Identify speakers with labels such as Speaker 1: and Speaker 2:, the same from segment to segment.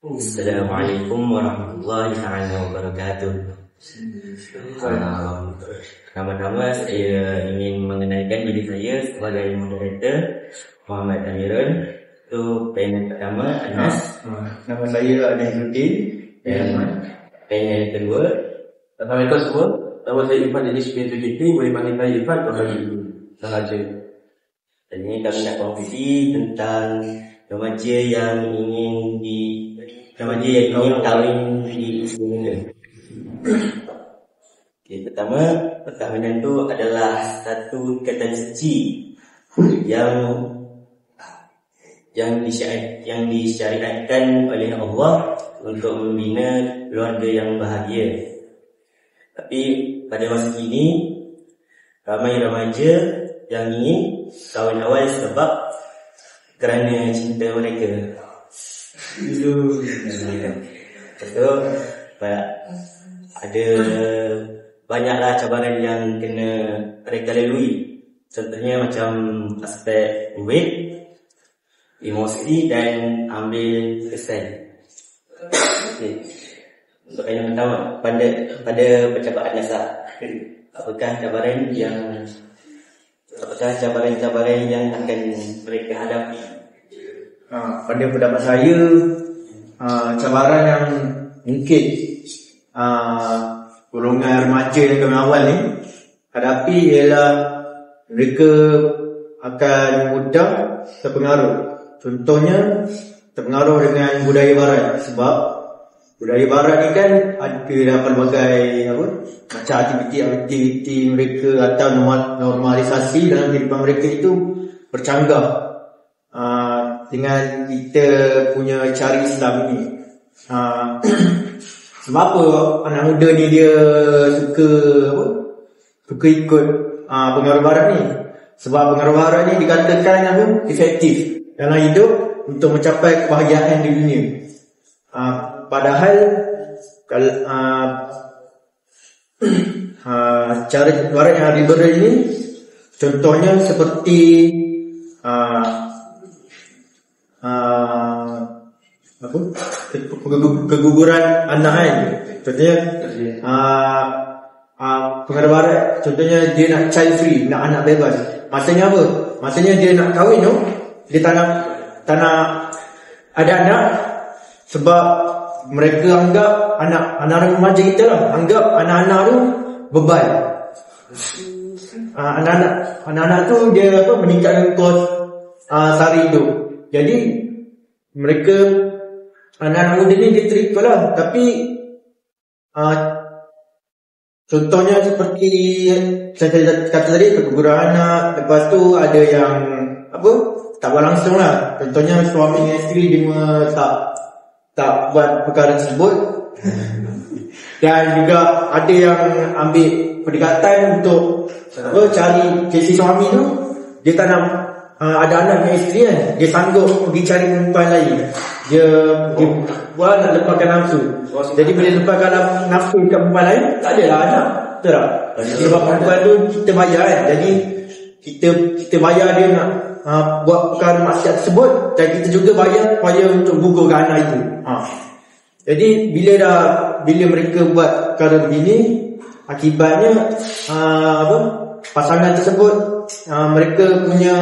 Speaker 1: Assalamualaikum warahmatullahi wabarakatuh. Pertama-tama saya ingin mengenalkan diri saya sebagai moderator Muhammad Amirul. Itu panel pertama Anas.
Speaker 2: Nama saya Anazuddin.
Speaker 1: Dan panel kedua.
Speaker 3: Assalamualaikum semua. Nama saya Irfan Jadi SPM7JP. Boleh panggil saya Irfan atau lagi sahaja.
Speaker 1: Dan ini kami nak kongsi tentang remaja yang ingin kahwin di usia muda. Okay, perkahwinan itu adalah satu ikatan suci yang disyariatkan oleh Allah untuk membina keluarga yang bahagia. Tapi pada masa kini ramai remaja yang ingin kahwin awal sebab kerana cinta mereka. Betul. Ada banyaklah cabaran yang kena mereka lalui. Contohnya macam aspek duit, emosi dan ambil kesan. Okay. Untuk yang pertama, pada percakapan dasar, apakah cabaran yang akan mereka hadapi?
Speaker 2: Pada pendapat saya, cabaran yang mungkin golongan remaja yang kami awal ni hadapi ialah mereka akan mudah terpengaruh. Contohnya terpengaruh dengan budaya barat, sebab budaya barat ni kan ada pelbagai macam aktiviti mereka atau normalisasi dalam kehidupan mereka itu bercanggah dengan kita punya cara Islam ni. Sebab apa anak muda ni dia suka ikut pengaruh barat ni? Sebab pengaruh barat ni dikatakan efektif dalam hidup untuk mencapai kebahagiaan di dunia. Padahal cara barat yang liberal ni contohnya seperti keguguran anak kan. Contohnya pengaruh barat, contohnya dia nak child free, nak anak bebas. Maksudnya apa? Maksudnya dia nak kahwin tu, dia tak nak ada anak sebab mereka anggap anak remaja kita lah, anggap anak-anak tu beban. Anak-anak tu dia meningkatkan kos sara hidup. Jadi mereka anak-anak muda ni dia terikut lah. Tapi contohnya seperti saya kata tadi, keguguran anak. Lepas tu ada yang tak berlangsung lah. Contohnya suami dan isteri dia tak buat perkara tersebut. Dan juga ada yang ambil pendekatan untuk cari si suami tu, dia tak nak ada anak dengan isteri kan, dia sanggup pergi cari perempuan lain. Dia buat nak lepaskan nafsu. Jadi bila lepaskan nafsu dekat perempuan lain, tak adalah anak. Betul tak? Sebab perempuan tu kita bayar kan. Jadi kita bayar dia nak buat perkara maksiat tersebut, dan kita juga bayar untuk gugurkan anak itu. Jadi bila mereka buat perkara begini, akibatnya pasangan tersebut mereka punya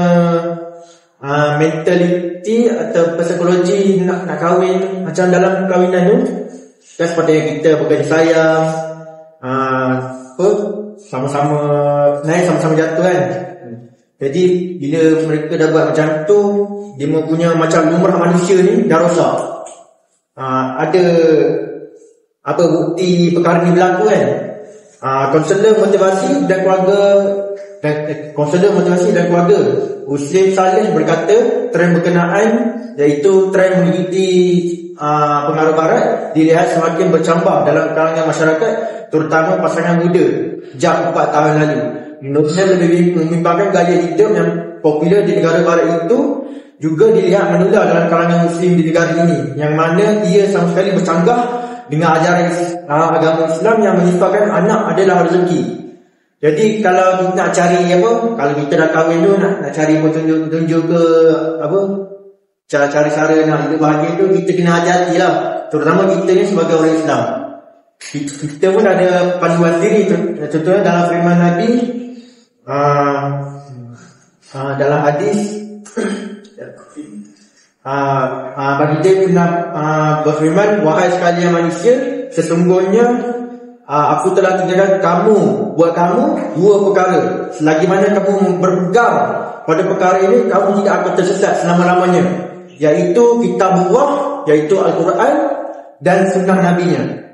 Speaker 2: mentaliti atau psikologi nak kahwin macam dalam perkahwinan tu kan, seperti yang kita bekerja sayang, sama-sama naik, sama-sama jatuh kan. Jadi bila mereka dah buat macam tu, dia punya macam lumrah manusia ni dah rosak. Ada bukti perkara ni berlaku kan. Konselor motivasi dan keluarga Muslim Saleh berkata trend berkenaan, iaitu trend mengikuti pengaruh barat, dilihat semakin bercambah dalam kalangan masyarakat, terutama pasangan muda sejak 4 tahun lalu. Menurutnya lebih membimbangkan gaya hidup yang popular di negara barat itu juga dilihat menular dalam kalangan Muslim di negara ini, yang mana ia sama sekali bercanggah dengan ajaran agama Islam yang menyifatkan anak adalah rezeki. Jadi kalau kita nak cari kalau kita dah kahwin tu nak cari petunjuk ke cara nak hidup bahagia tu kita kena hati-hati lah. Terutama kita ni sebagai orang Islam. Kita pun ada panduan diri. Contohnya dalam firman Nabi, dalam hadis, baginda pernah berfirman, wahai sekalian manusia, sesungguhnya aku telah tinggalkan kamu, buat kamu dua perkara. Selagi mana kamu berpegang pada perkara ini, kamu tidak akan tersesat selama-lamanya, iaitu kitabullah, iaitu Al-Quran dan sunnah Nabinya.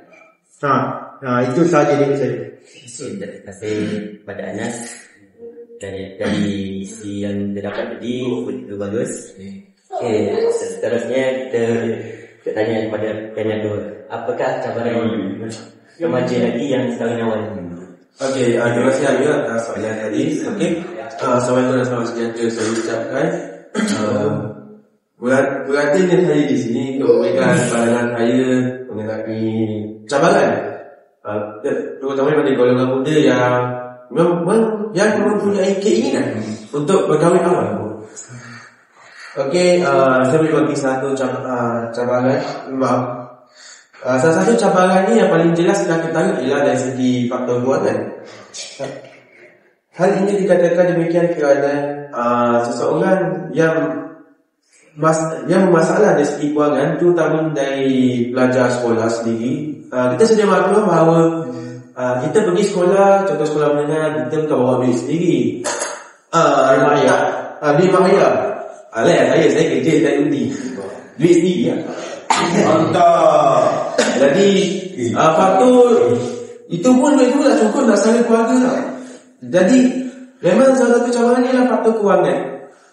Speaker 2: Itu sahaja dari saya.
Speaker 1: Terima kasih pada Anas dari isi yang terdapat tadi, itu bagus. Seterusnya kita tanya kepada panel dua, apakah cabaran remaja lagi yang setahun awal?
Speaker 3: Okey, terima kasih Amir atas soalan tadi. Okey, Assalamualaikum dan selamat sejahtera saya ucapkan. Berarti saya di sini untuk memberikan pandangan saya mengenai cabaran, terutama pada golongan muda yang mempunyai keinginan untuk berkahwin awal. Okey, saya boleh bagi satu cabaran. Salah satu cabaran ni yang paling jelas kita ketahui ialah dari segi faktor kewangan. Hal ini dikatakan demikian kerana seseorang yang bermasalah dari segi kewangan, terutama dari pelajar sekolah sendiri. Kita sedia maklum bahawa kita pergi sekolah, contoh sekolah menengah, kita bukan bawa duit sendiri. Duit mahir. Saya kerja tak undi. Duit sendiri lah. Mantap. Jadi faktor itu pun tak cukup nak sara keluarga lah. Jadi memang salah satu cabaran ni adalah faktor kewangan.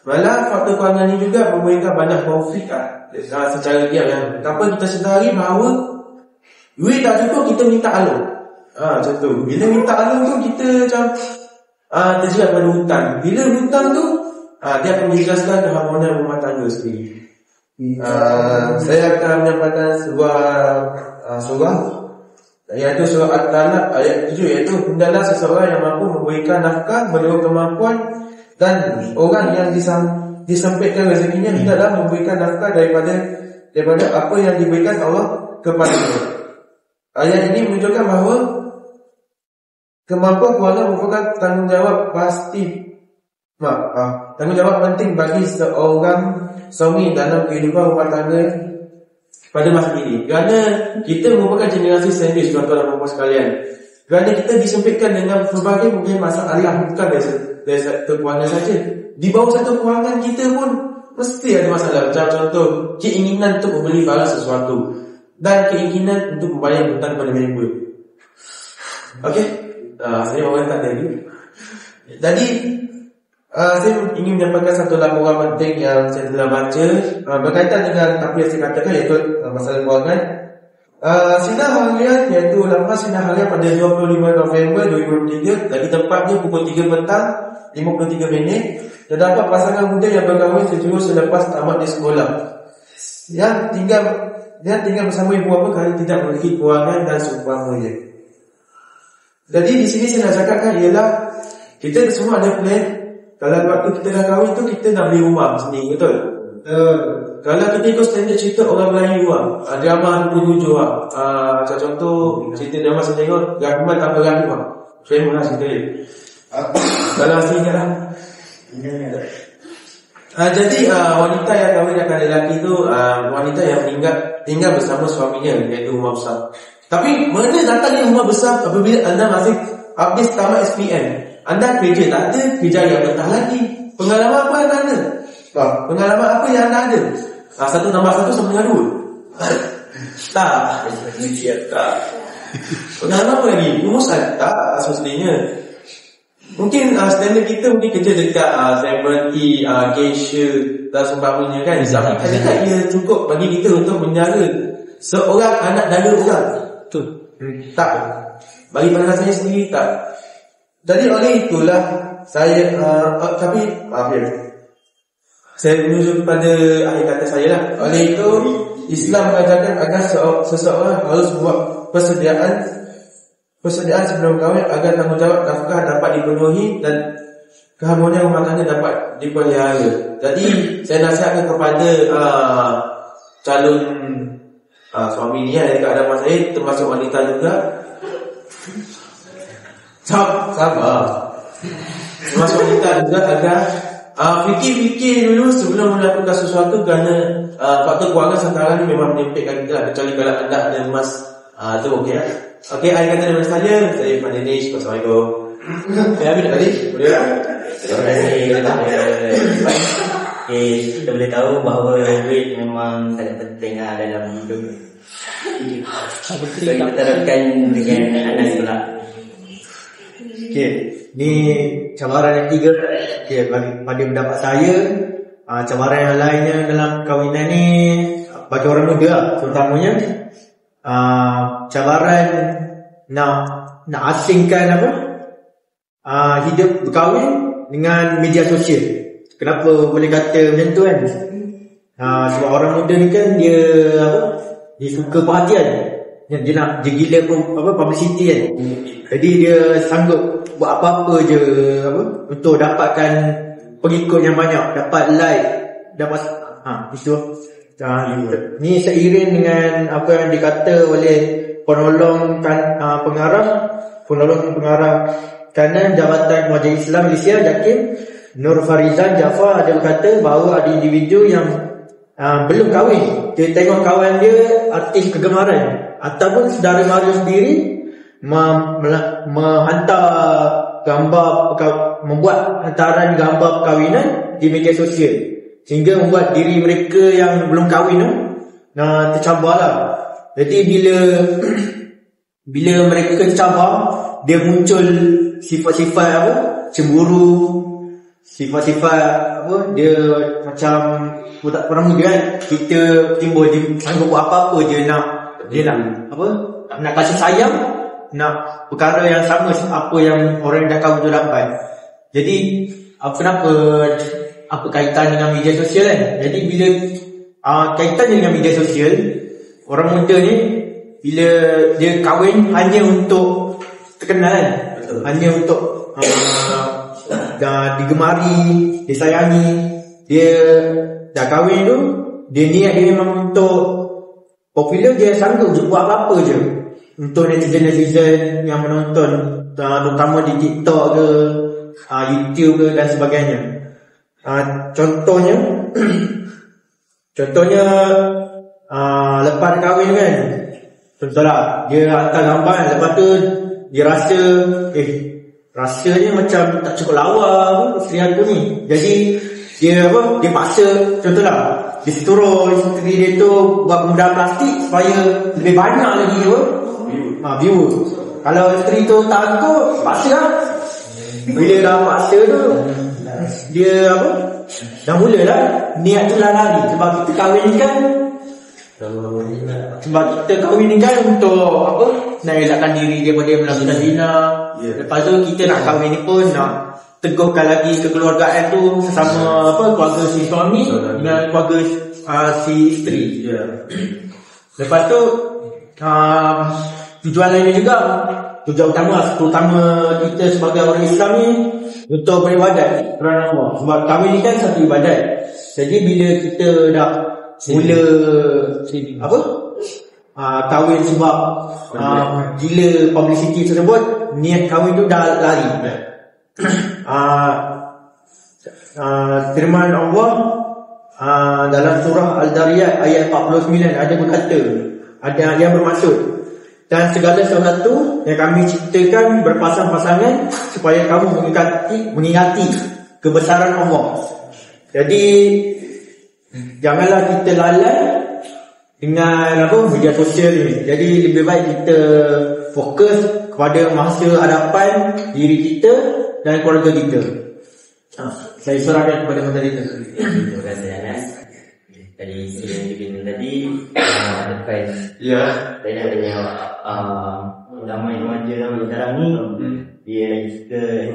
Speaker 3: Malah faktor kewangan ni juga memberikan banyak konflik secara diam. Tanpa kita sedari bahawa duit tak cukup, kita minta alung. Macam tu. Bila minta alung tu kita macam terjerat pada hutang. Bila hutang tu dia akan menjelaskan keharmonian rumah tangga sendiri. Saya akan menyampaikan sebuah surah, iaitu surah At-Talaq ayat 7, iaitu hendaklah seseorang yang mampu memberikan nafkah menurut kemampuan, dan orang yang disempitkan rezekinya hendaklah memberikan nafkah daripada apa yang diberikan Allah kepadanya. Ayat ini menunjukkan bahawa kemampuan keluarga merupakan tanggungjawab tanggungjawab penting bagi seorang suami dalam kehidupan rumah tangga pada masa ini. Kerana kita merupakan generasi sandwich, tuan-tuan dan puan sekalian. Kerana kita disempitkan dengan berbagai mungkin masalah, bukan dari satu kewangan saja. Di bawah satu kewangan kita pun mesti ada masalah. Macam contoh, keinginan untuk membeli barang sesuatu dan keinginan untuk membayar hutang pada member. Okey, saya orang tak tadi. Jadi saya ingin menyampaikan satu laporan penting yang saya telah baca berkaitan dengan apa yang saya katakan, iaitu masalah kewangan. Sidang harian, iaitu laporan sidang harian pada 25 November 2023, lagi tepatnya pukul 3 petang 53 minit, terdapat pasangan muda yang berkahwin sejurus selepas tamat di sekolah yang tinggal bersama ibu bapa kerana tidak memiliki kewangan dan seumpamanya. Jadi di sini saya nak cakapkan ialah kita semua ada plan. Kalau waktu kita dah kahwin tu, kita nak beli rumah sendiri, betul? Kalau kita ikut standard cerita orang Melayu drama 27 macam contoh cerita drama saya tengok, Rahman tak berani famous lah cerita dia. Kalau asli ingat lah. Jadi wanita yang kahwin dengan lelaki tu wanita yang tinggal bersama suaminya, iaitu rumah besar. Tapi mana datangnya rumah besar apabila anda masih habis tamat SPM? Anda kerja tak ada, kerja yang betah lagi. Pengalaman apa anda ada? Pengalaman apa yang anda ada? Satu tambah satu sama dengan 2? Tak. Pengalaman apa lagi? Rumusan? Tak, semestinya. Mungkin standard kita mungkin kerja dekat 70, cashier dan seumpamanya kan. Adakah ia cukup bagi kita untuk menjaga seorang anak dara orang? Betul. Tak. Bagi pandangan saya sendiri, tak. Jadi oleh itulah saya tapi saya menuju kepada akhir kata saya lah. Oleh itu Islam mengajarkan agar seseorang harus buat persediaan sebelum kahwin agar tanggungjawab nafkah dapat dipenuhi, dan keharmonian rumah tangga dapat dipelihara. Jadi saya nasihatkan kepada calon suami ni yang dekat hadapan saya, termasuk wanita juga. Sabar. Termasuk wanita juga agar fikir-fikir dulu sebelum melakukan sesuatu, kerana faktor kewangan sekarang ni memang menyempitkan kita lah. Kecuali kalau anda ada emas, tu okey lah. Okey, akhir kata daripada saya Pak Danish. Assalamualaikum. Habis tadi? Boleh tak?
Speaker 1: Terima kasih. Kita boleh tahu bahawa duit memang sangat penting dalam hidup. So, kita teruskan dengan Anas pula.
Speaker 2: Okay, ni cabaran yang 3. Okay, pada pendapat saya, cabaran yang lainnya dalam kahwinan ni bagi orang muda lah, terutamanya cabaran nak asingkan hidup berkahwin dengan media sosial. Kenapa boleh kata macam tu kan? Sebab orang muda ni kan dia suka perhatian. Dia gila publicity kan. Jadi dia sanggup buat apa-apa je untuk dapatkan pengikut yang banyak, dapat like, dapat itu. Ni seiring dengan apa yang dikata oleh penolong pengarah kanan Jabatan Majlis Islam Malaysia Jakim Nur Farizan Jaafar, ada berkata bahawa ada individu yang belum kahwin, dia tengok kawan dia artis kegemaran ataupun saudara mara sendiri menghantar gambar, membuat hantaran gambar perkahwinan di media sosial, sehingga membuat diri mereka yang belum kahwin tercabarlah. Jadi bila mereka tercabar, dia muncul sifat-sifat cemburu, sifat-sifat dia macam orang muda kan, kita timbul dia sanggup buat apa-apa je nak kasih sayang, nak perkara yang sama apa yang orang yang dah kahwin tu dapat. Jadi apa kaitan dengan media sosial kan? Jadi bila kaitan dengan media sosial, orang muda ni bila dia kahwin hanya untuk terkenal kan? Hanya untuk digemari, disayangi. Dia dah kahwin tu, dia niat dia memang untuk popular, dia sanggup je buat apa-apa je untuk netizen-netizen yang menonton, terutama di TikTok ke, YouTube ke dan sebagainya. Contohnya lepas kahwin kan, contohlah dia hantar gambar, lepas tu dia rasanya macam tak cukup lawa isteri aku ni. Jadi dia paksa, contohlah dia turun isteri dia tu buat kemudahan plastik supaya lebih banyak lagi view. Kalau isteri tu takut, paksa lah. Bila dah paksa tu, dia dah mulalah niat tu lah lari. Sebab kita kahwin ni kan, untuk nak elakkan diri daripada melakukan zina. Lepas tu kita nak kahwin ni pun nak teguhkan lagi kekeluargaan tu sesama keluarga si suami dengan keluarga si isteri. Lepas tu tujuan lainnya juga, tujuan terutama kita sebagai orang Islam ni untuk beribadat kerana Allah. Sebab kahwin ni kan satu ibadat. Jadi bila kita dah mula kahwin sebab gila publicity tersebut, niat kahwin tu dah lari. Firman Allah dalam surah Al-Dariyat ayat 49 ada berkata, ada yang bermaksud, dan segala sesuatu yang kami ciptakan berpasang-pasangan supaya kamu mengingati kebesaran Allah. Jadi janganlah kita lalai dengan media sosial ni. Jadi lebih baik kita fokus kepada masa hadapan diri kita dan keluarga kita. Saya serahkan kepada Menteri kita.
Speaker 1: Terima kasih Anas. Dari isi yang dibimbing tadi, depan saya nak tanya ulama remaja sekarang ni, dia suka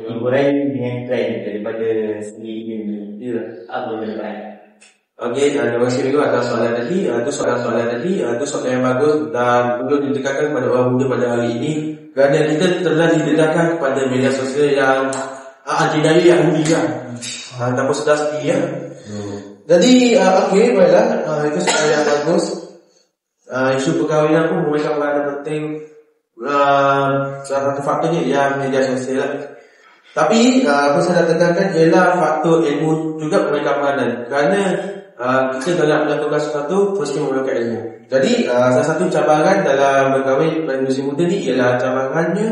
Speaker 1: hiburan dengan trend daripada segi ini. Apa yang baik?
Speaker 3: Okey, terima kasih juga atas soalan tadi. Itu soalan yang bagus dan perlu didekatkan kepada orang muda pada hari ini, kerana kita telah didedahkan kepada media sosial yang anti daya Yahudi lah. Tanpa sedar sendiri ya. Jadi okey, baiklah. Itu soalan yang bagus. Isu perkahwinan pun merupakan peranan penting. Salah satu faktornya ialah media sosial lah. Tapi apa saya nak tekankan ialah faktor ilmu juga merupakan peranan. Kerana kita dalam melakukan sesuatu mesti memerlukan ilmu. Jadi salah satu cabaran dalam berkahwin pada usia muda ni ialah cabarannya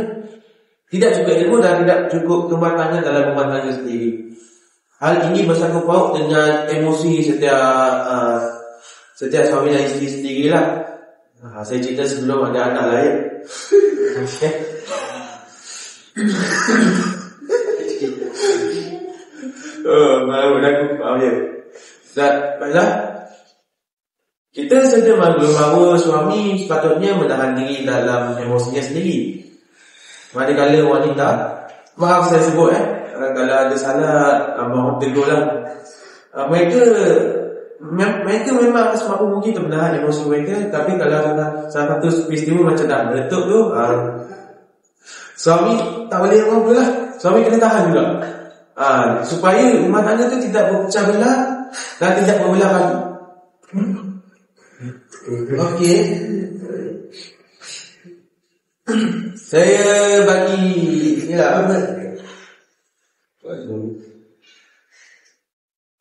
Speaker 3: tidak cukup ilmu dan tidak cukup kematangan dalam rumah tangga sendiri. Hal ini bersangkut paut dengan emosi setiap suami dan isteri sendirilah. Saya cerita sebelum ada anak lahir. Malu aku faham je. Baiklah. Kita sedia maklum bahawa suami sepatutnya menahan diri dalam emosinya sendiri. Manakala wanita, maaf saya sebut kalau ada salah, mohon tegur lah. Mereka memang semampu mungkin untuk menahan emosi mereka. Tapi kalau salah satu peristiwa macam nak meletup tu, suami tak boleh apa-apa lah. Suami kena tahan juga. Supaya rumah tangga tu tidak berpecah belah dan tidak berbelah lagi. Okey. Saya bagi inilah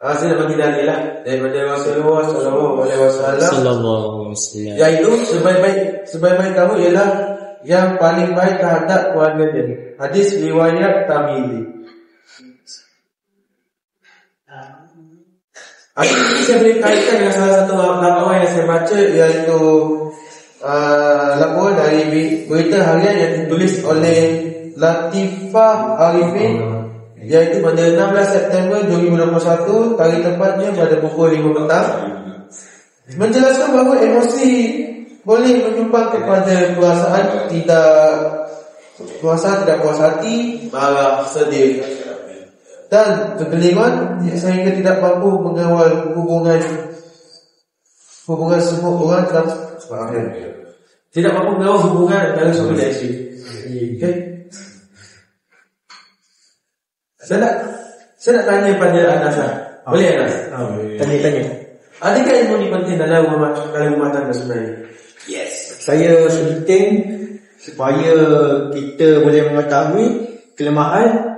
Speaker 3: saya nak bagi dalil lah daripada Rasulullah sallallahu alaihi wasallam. Iaitu sebaik-baik kamu ialah yang paling baik terhadap keluarga dia. Hadis riwayat Tirmizi. Ini saya boleh kaitkan dengan salah satu laporan yang saya baca, iaitu laporan dari berita harian yang ditulis oleh Latifah Arifin, iaitu pada 16 September 2021, tarikh tepatnya pada pukul 5 petang, menjelaskan bahawa emosi boleh menyumbang kepada perasaan tidak puas hati, marah, sedih dan kegeliran sehingga tidak mampu mengawal hubungan semua orang dalam tidak mampu mengawal hubungan antara suami dan isteri. Okay. Saya nak tanya pada Anas lah. Boleh Anas?
Speaker 2: Tanya.
Speaker 3: Adakah ilmu ni penting dalam rumah tangga sebenarnya?
Speaker 2: Yes. Saya penting supaya kita boleh mengetahui kelemahan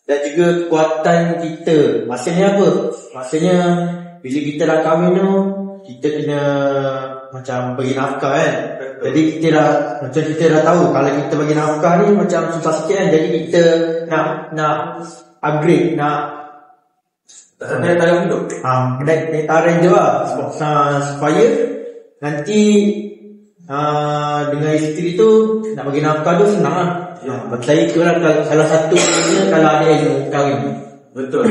Speaker 2: dan juga kekuatan kita. Maksudnya apa? Maksudnya bila kita dah kahwin tu, kita kena macam bagi nafkah kan. Jadi kita dah tahu kalau kita bagi nafkah ni macam susah sikit kan. Jadi kita nak upgrade, nak
Speaker 3: naik taraf hidup.
Speaker 2: Naik taraf je lah. Supaya nanti dengan isteri tu nak bagi nafkah tu senang lah. Saya itulah salah satu kalau ada ilmu kahwin.
Speaker 3: Betul.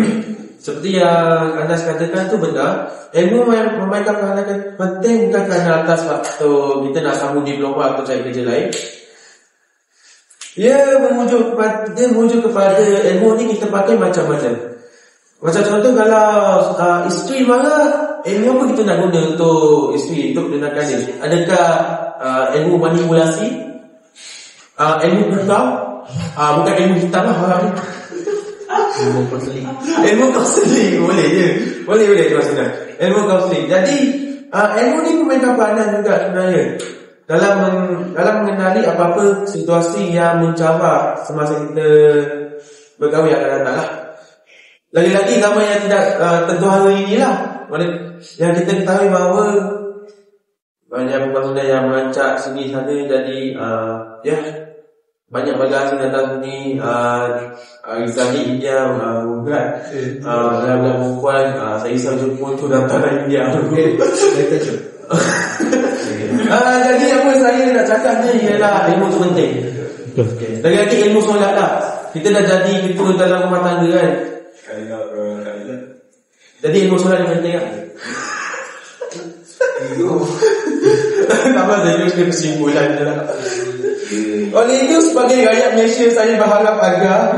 Speaker 3: Seperti yang Anas katakan tu benar. Ilmu memainkan peranan penting bukan kerana atas faktor kita nak sambung diploma atau cari kerja lain. Dia merujuk kepada ilmu ni kita pakai macam-macam. Macam contoh kalau isteri marah, ilmu apa kita nak guna untuk isteri, untuk menenangkan dia? Adakah ilmu manipulasi? Ilmu hitam? Bukan ilmu hitam lah. Ilmu kaunseling boleh je. Boleh tuan-tuan. Ilmu kaunseling. Jadi ilmu ni memainkan peranan juga sebenarnya dalam mengenali apa-apa situasi yang mencabar semasa kita berkahwin akan datang lah. Lagi-lagi ramai yang tidak tentu hari inilah yang kita ketahui bahawa banyak pembangunan yang merancak sini sana. Jadi banyak bagasi datang sini. Rizali India bukan dalam perempuan saya risau jumpa tu datang dari India. Jadi apa saya nak cakap ni ialah ilmu tu penting. Lagi-lagi ilmu solat lah. Kita dah jadi kita dalam rumah tangga kan. Jadi ilmu solat ni penting lah. Tak apa, saya juga kesimpulan je lah. Oleh itu sebagai rakyat Malaysia, saya berharap agar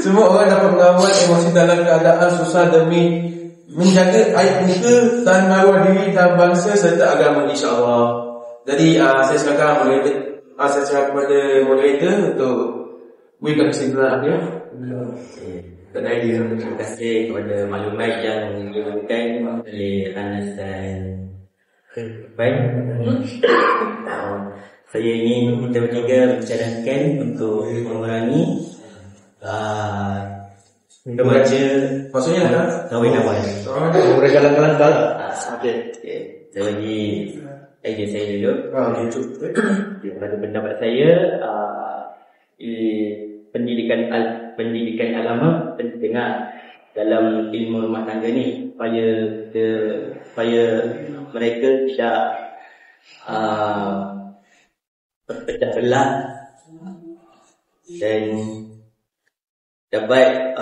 Speaker 3: semua orang dapat mengawal emosi dalam keadaan susah demi menjaga aib muka dan maruah diri dan bangsa serta agama, insya-Allah. Jadi saya silakan moderator, saya silakan kepada moderator untuk berikan kesimpulan akhir.
Speaker 1: Terima kasih kepada maklumat yang diberikan oleh Anas dan Irfan. Saya ingin kita bertiga bicarakan untuk mengurangi remaja
Speaker 3: Maksudnya
Speaker 1: kahwin awal.
Speaker 2: Mereka galang-galang.
Speaker 1: Okey. Saya bagi idea saya dulu. Pada pendapat saya, pendidikan agama penting dalam ilmu rumah tangga ni supaya mereka tidak berpecah belah dan dapat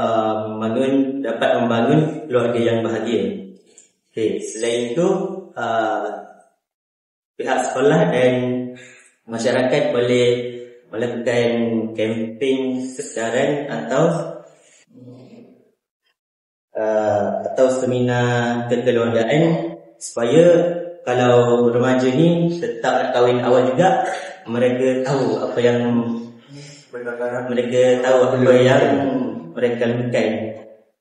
Speaker 1: membangun keluarga yang bahagia. Okay. Selain itu, pihak sekolah dan masyarakat boleh melakukan kempen sesedaran atau seminar kekeluargaan supaya kalau remaja ni tetap nak kahwin awal juga, mereka tahu apa yang mereka lakukan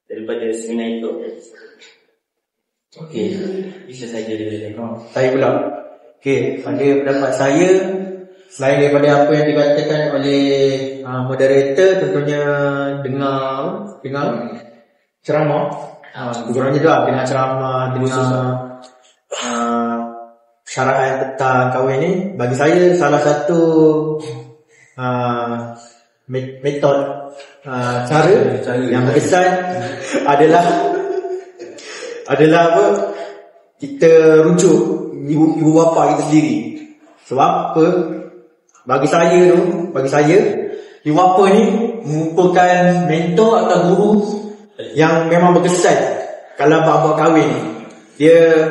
Speaker 1: daripada seminar itu. Okey, bisa saja dia.
Speaker 2: Saya pula. Okey, pada pendapat saya, selain daripada apa yang dikatakan oleh moderator, tentunya dengar ceramah. Kurangnya tu dengar ceramah, dengar syarahan tentang kahwin ni. Bagi saya salah satu metod cara yang berkesan adalah apa? Kita rujuk ibu bapa kita sendiri. Sebab apa? Bagi saya ibu bapa ni merupakan mentor atau guru yang memang berkesan kalau bapa kahwin. Dia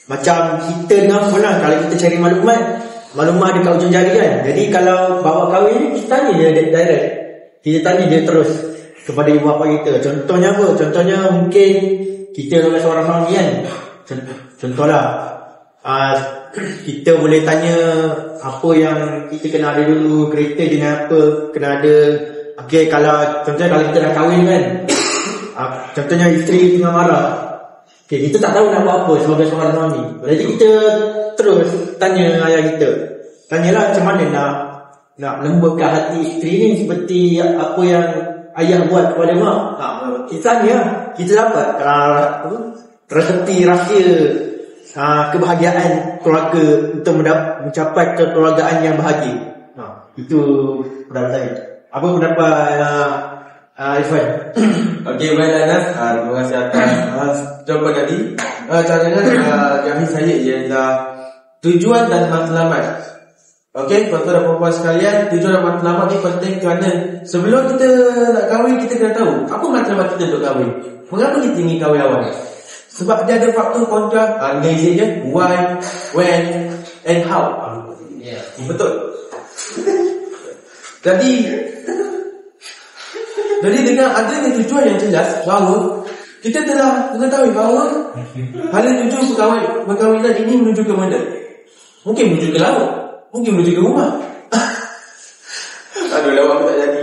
Speaker 2: macam kita dengar pun lah, kalau kita cari maklumat ada kat ujung jari kan. Jadi kalau bapa kahwin ni, kita tanya dia direct. Kita tanya dia terus kepada ibu bapa kita. Contohnya apa? Contohnya mungkin kita sebagai seorang suami kan. Contohlah kita boleh tanya apa yang kita kena ada dulu, kereta jenis apa kena ada. Okay, kalau kita dah kahwin kan, contohnya isteri tengah marah, okay, kita tak tahu nak buat apa sebagai seorang suami. Jadi kita terus tanya ayah kita, tanyalah macam mana nak lembutkan hati isteri ni seperti apa yang ayah buat kepada mak. Kita tanya, kita dapat resepti rahsia kebahagiaan keluarga untuk mencapai kekeluargaan yang bahagia. Itu pendapat saya. Apa pendapat Irfan?
Speaker 3: Okey, baiklah Anas. Terima kasih atas jawapan tadi. Cadangan kami saya ialah tujuan dan matlamat. Okey, tuan-tuan dan puan-puan sekalian, tujuan dan matlamat ni penting kerana sebelum kita nak kahwin, kita kena tahu apa matlamat kita untuk kahwin. Mengapa kita ingin kahwin awal? Sebab dia ada faktor kontra, je why, when and how. Betul. Jadi dengan adanya tujuan yang jelas bahawa kita telah mengetahui bahawa pada tujuan perkahwinan ini menuju ke mana. Mungkin menuju ke laut, mungkin menuju ke rumah. Aduh, lawak tak jadi.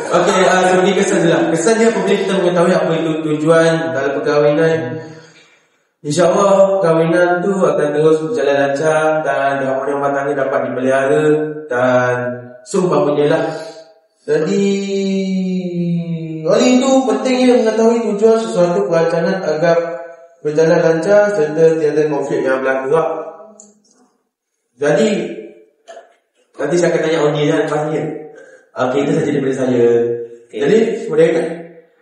Speaker 3: Okey, seperti kesan je lah. Kesan dia apabila kita mengetahui apa itu tujuan dalam perkahwinan, InsyaAllah kahwinan tu akan terus berjalan lancar dan rumah tangga dapat dipelihara dan seumpamanya lah. Jadi oleh itu pentingnya mengetahui tujuan sesuatu perancangan agar berjalan lancar serta tiada konflik yang berlaku. Jadi nanti saya akan tanya Oni dan pastinya. Okey, itu saja daripada saya. Okay. Jadi mereka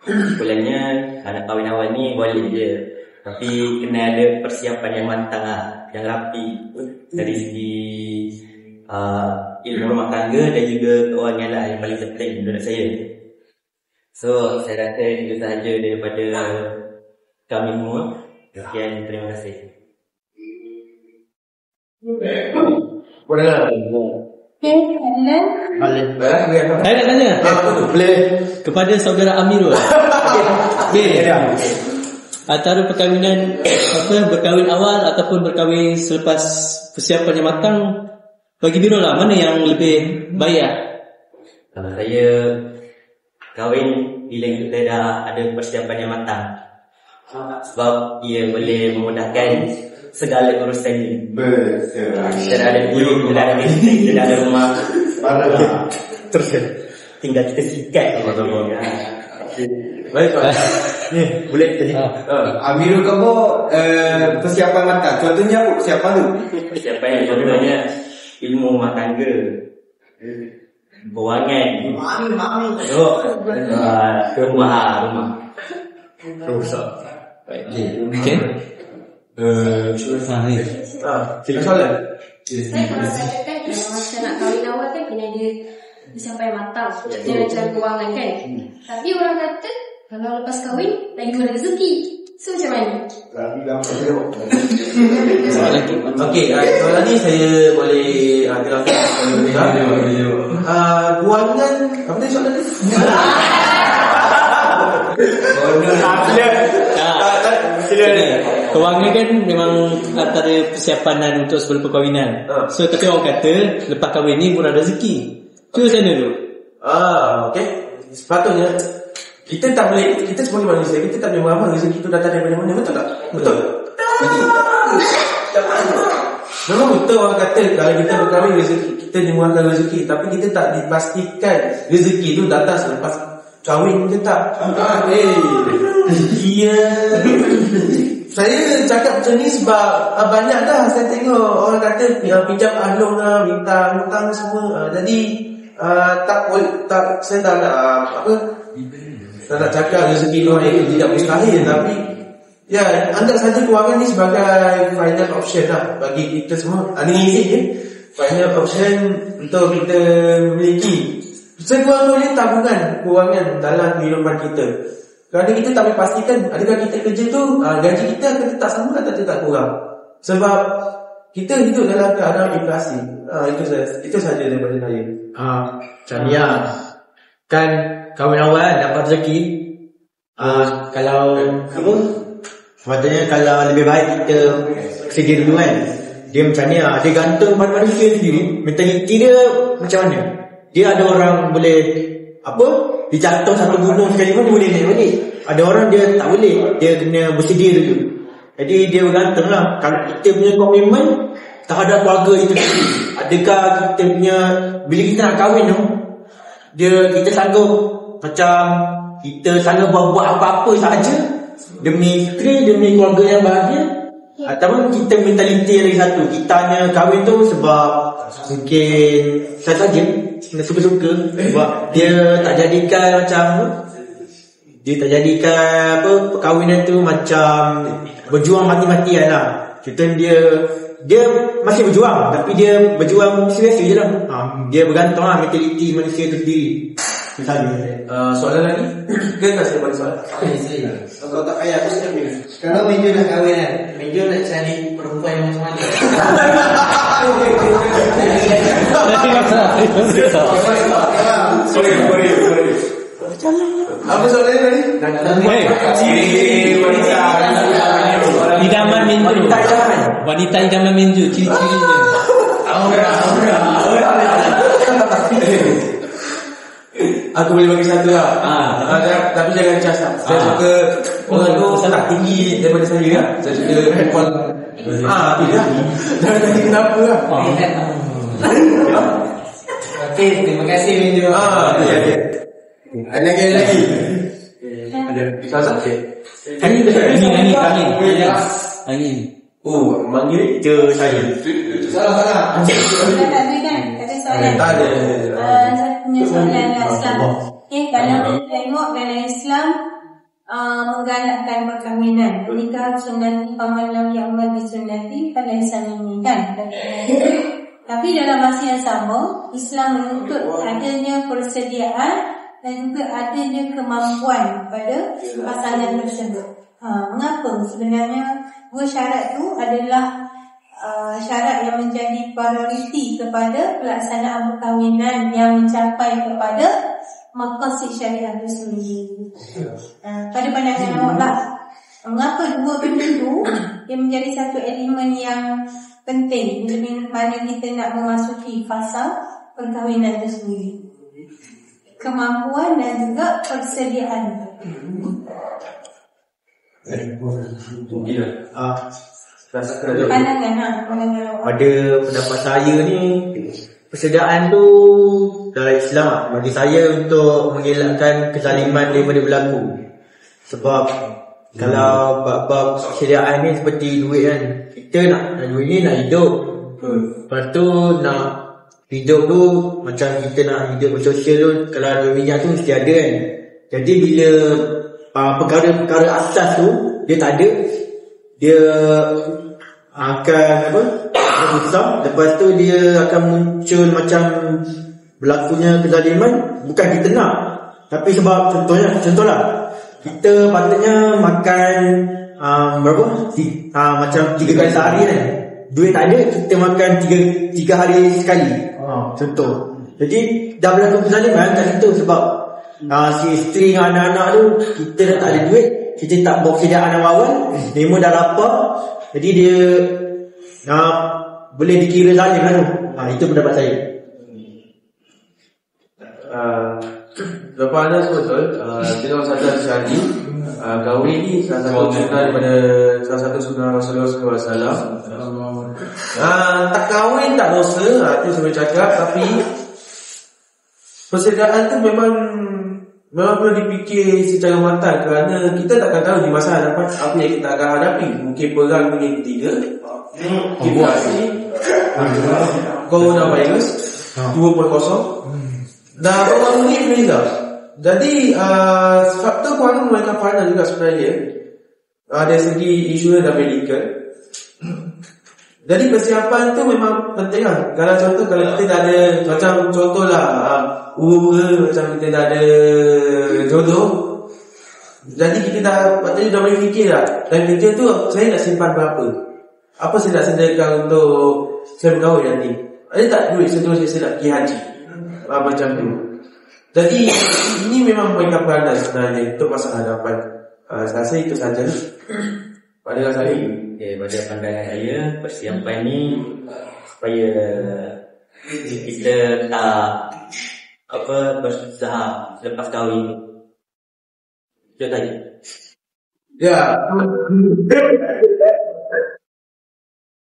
Speaker 1: sebenarnya anak kahwin awal ni boleh je, tapi kena ada persiapan yang matang yang rapi dari segi ilmu rumah tangga dan juga kewangan lah yang paling penting menurut saya. So saya rasa itu sahaja daripada kami semua. Sekian, terima kasih.
Speaker 2: Boleh.
Speaker 4: Saya nak tanya.
Speaker 2: Boleh
Speaker 4: kepada saudara Amirul. antara perkahwinan berkahwin awal ataupun berkahwin selepas persiapan yang matang, bagi Birul lah, mana yang lebih baik?
Speaker 1: Kalau saya kahwin bila kita dah ada persiapan yang matang, sebab ia boleh memudahkan segala urusan ini.
Speaker 2: Betul.
Speaker 1: Kita dah ada duit, kita dah ada listrik, kita dah ada rumah. Terus tinggal kita sikat.
Speaker 3: Baik Pak.
Speaker 2: Ni boleh tadi.
Speaker 5: Amirul kamu persiapan matang. Contohnya apa persiapan tu?
Speaker 1: Persiapan yang contohnya ilmu rumah tangga, kewangan, rumah.
Speaker 2: Rosak.
Speaker 4: Okay.
Speaker 3: Sila soalan.
Speaker 6: Saya kalau saya kan macam nak kahwin awal kan kena ada persiapan yang matang. Dia macam kewangan kan. Tapi orang kata kalau lepas kahwin lagi dua rezeki. So macam mana?
Speaker 3: Okey, soalan ni saya boleh terangkan. Kewangan, apa tadi soalan ni?
Speaker 4: Kewangan kan memang antara persiapan untuk sebelum perkahwinan. So tapi orang kata lepas kahwin ni murah rezeki. Tu macam mana tu?
Speaker 3: Okey. Sepatutnya kita tak boleh, kita sebagai manusia kita tak boleh mengamal rezeki itu datang daripada mana, betul tak? Betul. Memang betul orang kata kalau kita berkahwin rezeki kita dimurahkan rezeki, tapi kita tak dipastikan rezeki itu datang selepas kahwin ke tak. Saya cakap macam ni sebab banyak dah saya tengok orang kata pinjam ahlong lah, minta hutang semua. Jadi saya tak nak saya nak cakap rezeki diorang itu tidak mustahil, tapi ya, anggap saja kewangan ni sebagai final option lah bagi kita semua. Ini easy je, final option untuk kita memiliki sekurang-kurangnya tabungan kewangan dalam kehidupan kita. Kerana kita tak boleh pastikan adakah kita kerja tu gaji kita akan tetap sama atau tetap kurang. Sebab kita hidup dalam keadaan inflasi. Itu saja daripada saya.
Speaker 2: Macam ni lah. Kan kahwin awal dapat rezeki. Kalau apa? Sepatutnya kalau lebih baik kita sedia dulu kan. Dia macam ni lah. Dia gantung pada manusia sendiri. Mentaliti dia macam mana. Dia ada orang boleh dijatuh satu gunung sekali pun dia boleh naik balik. Ada orang dia tak boleh. Dia kena bersedia dulu. Jadi dia bergantung lah. Kalau kita punya komitmen terhadap keluarga itu sendiri, adakah kita punya, bila kita nak kahwin tu, kita sanggup macam kita sanggup buat apa-apa sahaja demi isteri, demi keluarga yang bahagia, ataupun kita mentaliti lagi satu, kita hanya kahwin tu sebab mungkin saja suka-suka, sebab dia tak jadikan perkahwinan tu macam berjuang mati-matian lah. Contohnya dia masih berjuang, tapi dia berjuang biasa je lah. Dia bergantung lah mentaliti manusia tu sendiri.
Speaker 3: Soalan lagi? Ke tak saya bagi soalan?
Speaker 5: Kalau tak payah aku siap ni. Kalau Menjo nak kahwin kan, Menjo nak cari perempuan yang macam mana?
Speaker 3: Sorry. Apa soalan tadi? Ciri wanita
Speaker 4: idaman Menjo. Wanita idaman Menjo, ciri-cirinya.
Speaker 3: Aura. Aku boleh bagi satu lah. Tapi jangan cas lah. Saya suka orang tu tak tinggi daripada saya lah. Saya suka perempuan. Tidak. Jangan tanya kenapa lah.
Speaker 5: Okey, terima kasih Menjo. Ada lagi.
Speaker 3: Ada. Salah.
Speaker 4: Angin.
Speaker 3: Oh, manggil
Speaker 2: Itu saya.
Speaker 5: Salah.
Speaker 6: Kita tak ada kan? Tak ada soalan.
Speaker 3: tak ada.
Speaker 6: Saya punya soalan Islam. Kalau kita tengok dalam Islam menggalakkan perkahwinan, nikah sunnati faman lam ya'mal bi sunnati falaysa minni kan. Tapi dalam masa yang sama, Islam menuntut adanya persediaan dan juga adanya kemampuan pada pasangan tersebut. Mengapa? Sebenarnya dua syarat tu adalah syarat yang menjadi prioriti kepada pelaksanaan perkahwinan yang mencapai kepada maqasid syariah itu sendiri. Pada pandangan awak lah, Mengapa dua benda tu yang menjadi satu elemen yang penting bila mana kita nak memasuki fasa perkahwinan itu sendiri? Kemampuan dan juga persediaan. Pandangan
Speaker 2: Pada pendapat saya ni, persediaan tu dalam Islam bagi saya untuk mengelakkan kezaliman daripada berlaku. Sebab kalau bab persediaan ni seperti duit kan, kita nak duit ni nak hidup. Lepas tu nak hidup tu macam kita nak hidup bersosial tu, kalau ada minyak tu mesti ada kan. Jadi bila perkara-perkara asas tu dia tak ada, dia akan dia susah. Lepas tu dia akan muncul macam berlakunya kezaliman. Bukan kita nak, tapi sebab contohlah kita patutnya makan macam 3 kali sehari kan. Duit tak ada, kita makan 3 hari sekali. Contoh. Jadi dah berlaku kezaliman kat situ sebab si isteri dengan anak-anak tu kita dah tak ada duit, kita tak bawa persediaan awal, memang dah lapar. Jadi dia boleh dikira zalim lah tu. Itu pendapat saya.
Speaker 3: Lepas anda betul, kita orang sadar sekali kahwin ni salah satu sunnah daripada salah satu sunnah Rasulullah SAW. Tak kahwin tak dosa, itu saya cakap. Tapi persediaan tu memang perlu dipikir secara matang, kerana kita takkan tahu di masa hadapan apa yang kita akan hadapi. Mungkin perang dunia ketiga, inflasi, coronavirus 2.0 dan baru ni Influenza. Jadi sebab tu pun mereka pandang juga sebenarnya dari segi isu dan medical. Jadi persiapan tu memang penting lah. Kalau kita dah ada, macam contohlah macam kita dah ada jodoh, jadi kita dah boleh fikir lah. Dan fikir tu, saya nak simpan berapa, apa saya nak sediakan untuk saya berkahwin nanti. Ada tak duit seterusnya saya nak pergi haji, macam tu. Jadi ini memang mereka peranan sebenarnya untuk masa hadapan. Saya rasa itu sahaja pada saya.
Speaker 1: Pada pandangan saya, persiapan ni supaya kita tak bersusah selepas kahwin. Itu tadi.
Speaker 3: Ya.